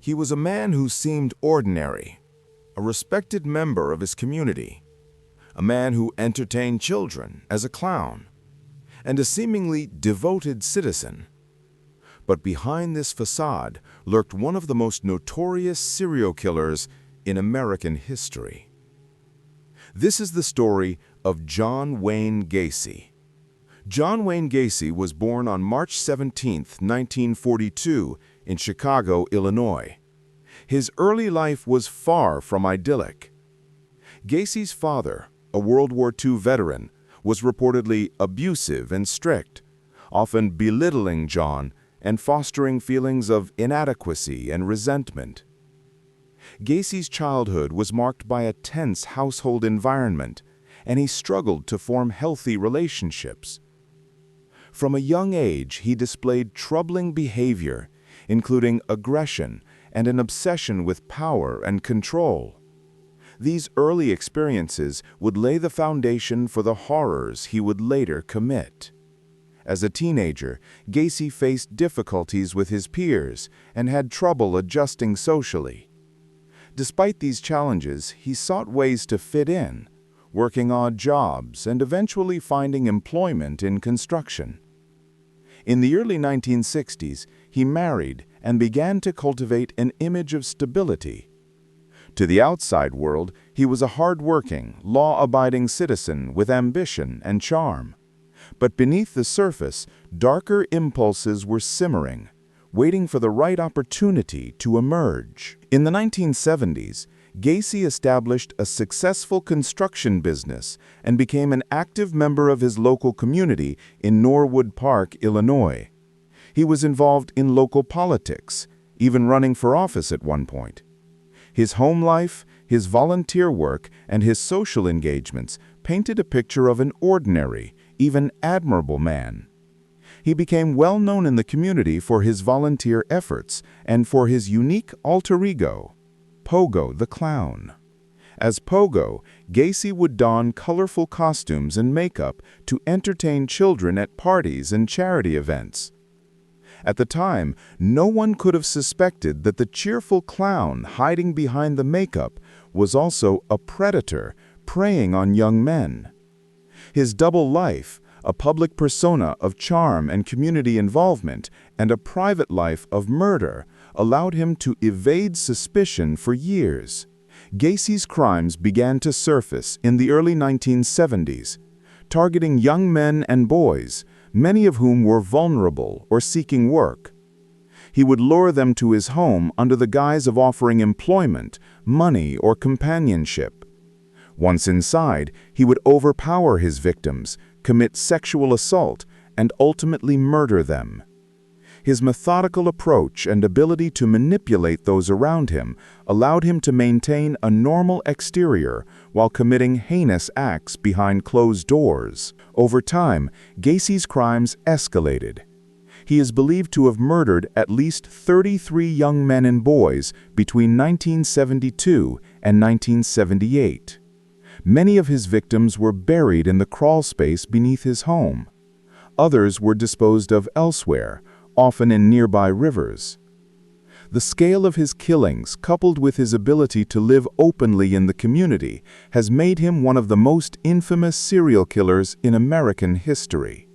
He was a man who seemed ordinary, a respected member of his community, a man who entertained children as a clown, and a seemingly devoted citizen. But behind this facade lurked one of the most notorious serial killers in American history. This is the story of John Wayne Gacy. John Wayne Gacy was born on March 17, 1942, in Chicago, Illinois. His early life was far from idyllic. Gacy's father, a World War II veteran, was reportedly abusive and strict, often belittling John and fostering feelings of inadequacy and resentment. Gacy's childhood was marked by a tense household environment, and he struggled to form healthy relationships. From a young age, he displayed troubling behavior, including aggression and an obsession with power and control. These early experiences would lay the foundation for the horrors he would later commit. As a teenager, Gacy faced difficulties with his peers and had trouble adjusting socially. Despite these challenges, he sought ways to fit in, working odd jobs and eventually finding employment in construction. In the early 1960s, he married and began to cultivate an image of stability. To the outside world, he was a hard-working, law-abiding citizen with ambition and charm. But beneath the surface, darker impulses were simmering, waiting for the right opportunity to emerge. In the 1970s, Gacy established a successful construction business and became an active member of his local community in Norwood Park, Illinois. He was involved in local politics, even running for office at one point. His home life, his volunteer work, and his social engagements painted a picture of an ordinary, even admirable man. He became well known in the community for his volunteer efforts and for his unique alter ego, Pogo the Clown. As Pogo, Gacy would don colorful costumes and makeup to entertain children at parties and charity events. At the time, no one could have suspected that the cheerful clown hiding behind the makeup was also a predator preying on young men. His double life, a public persona of charm and community involvement, and a private life of murder, allowed him to evade suspicion for years. Gacy's crimes began to surface in the early 1970s, targeting young men and boys, many of whom were vulnerable or seeking work. He would lure them to his home under the guise of offering employment, money, or companionship. Once inside, he would overpower his victims, commit sexual assault, and ultimately murder them. His methodical approach and ability to manipulate those around him allowed him to maintain a normal exterior while committing heinous acts behind closed doors. Over time, Gacy's crimes escalated. He is believed to have murdered at least 33 young men and boys between 1972 and 1978. Many of his victims were buried in the crawl space beneath his home. Others were disposed of elsewhere, often in nearby rivers. The scale of his killings, coupled with his ability to live openly in the community, has made him one of the most infamous serial killers in American history.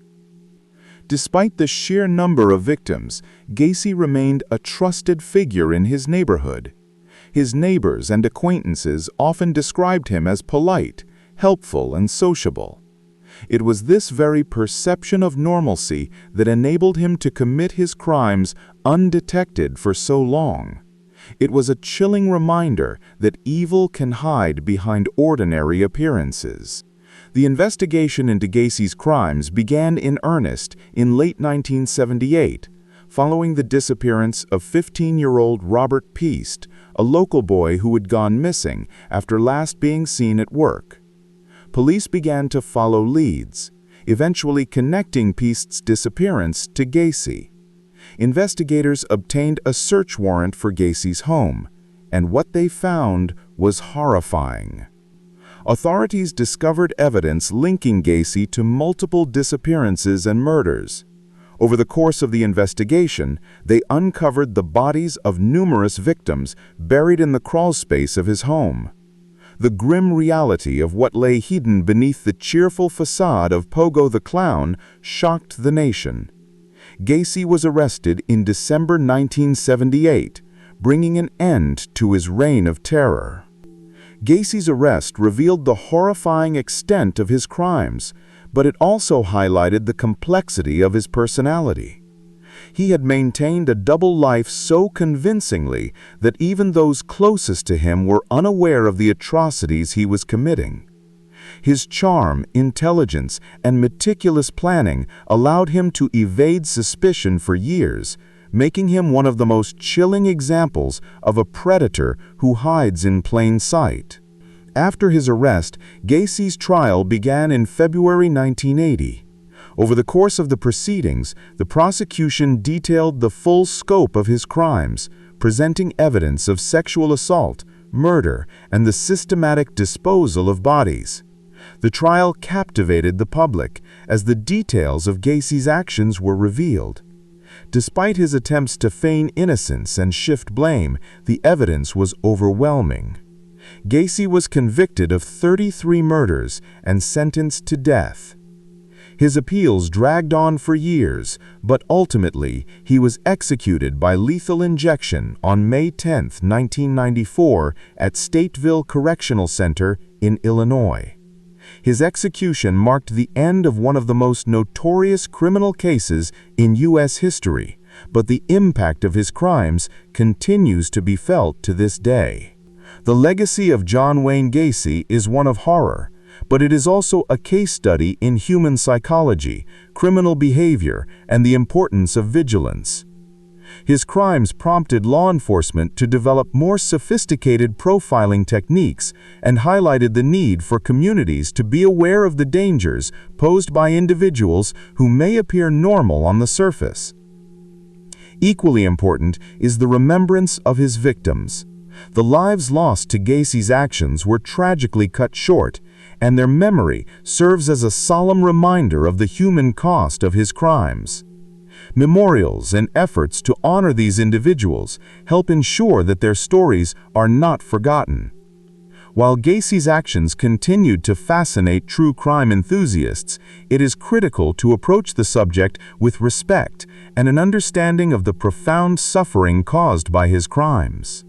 Despite the sheer number of victims, Gacy remained a trusted figure in his neighborhood. His neighbors and acquaintances often described him as polite, helpful, and sociable. It was this very perception of normalcy that enabled him to commit his crimes undetected for so long. It was a chilling reminder that evil can hide behind ordinary appearances. The investigation into Gacy's crimes began in earnest in late 1978, following the disappearance of 15-year-old Robert Peast, a local boy who had gone missing after last being seen at work. Police began to follow leads, eventually connecting Peast's disappearance to Gacy. Investigators obtained a search warrant for Gacy's home, and what they found was horrifying. Authorities discovered evidence linking Gacy to multiple disappearances and murders. Over the course of the investigation, they uncovered the bodies of numerous victims buried in the crawlspace of his home. The grim reality of what lay hidden beneath the cheerful façade of Pogo the Clown shocked the nation. Gacy was arrested in December 1978, bringing an end to his reign of terror. Gacy's arrest revealed the horrifying extent of his crimes, but it also highlighted the complexity of his personality. He had maintained a double life so convincingly that even those closest to him were unaware of the atrocities he was committing. His charm, intelligence, and meticulous planning allowed him to evade suspicion for years, making him one of the most chilling examples of a predator who hides in plain sight. After his arrest, Gacy's trial began in February 1980. Over the course of the proceedings, the prosecution detailed the full scope of his crimes, presenting evidence of sexual assault, murder, and the systematic disposal of bodies. The trial captivated the public as the details of Gacy's actions were revealed. Despite his attempts to feign innocence and shift blame, the evidence was overwhelming. Gacy was convicted of 33 murders and sentenced to death. His appeals dragged on for years, but ultimately he was executed by lethal injection on May 10, 1994 at Stateville Correctional Center in Illinois. His execution marked the end of one of the most notorious criminal cases in U.S. history, but the impact of his crimes continues to be felt to this day. The legacy of John Wayne Gacy is one of horror, but it is also a case study in human psychology, criminal behavior, and the importance of vigilance. His crimes prompted law enforcement to develop more sophisticated profiling techniques and highlighted the need for communities to be aware of the dangers posed by individuals who may appear normal on the surface. Equally important is the remembrance of his victims. The lives lost to Gacy's actions were tragically cut short, and their memory serves as a solemn reminder of the human cost of his crimes. Memorials and efforts to honor these individuals help ensure that their stories are not forgotten. While Gacy's actions continued to fascinate true crime enthusiasts, it is critical to approach the subject with respect and an understanding of the profound suffering caused by his crimes.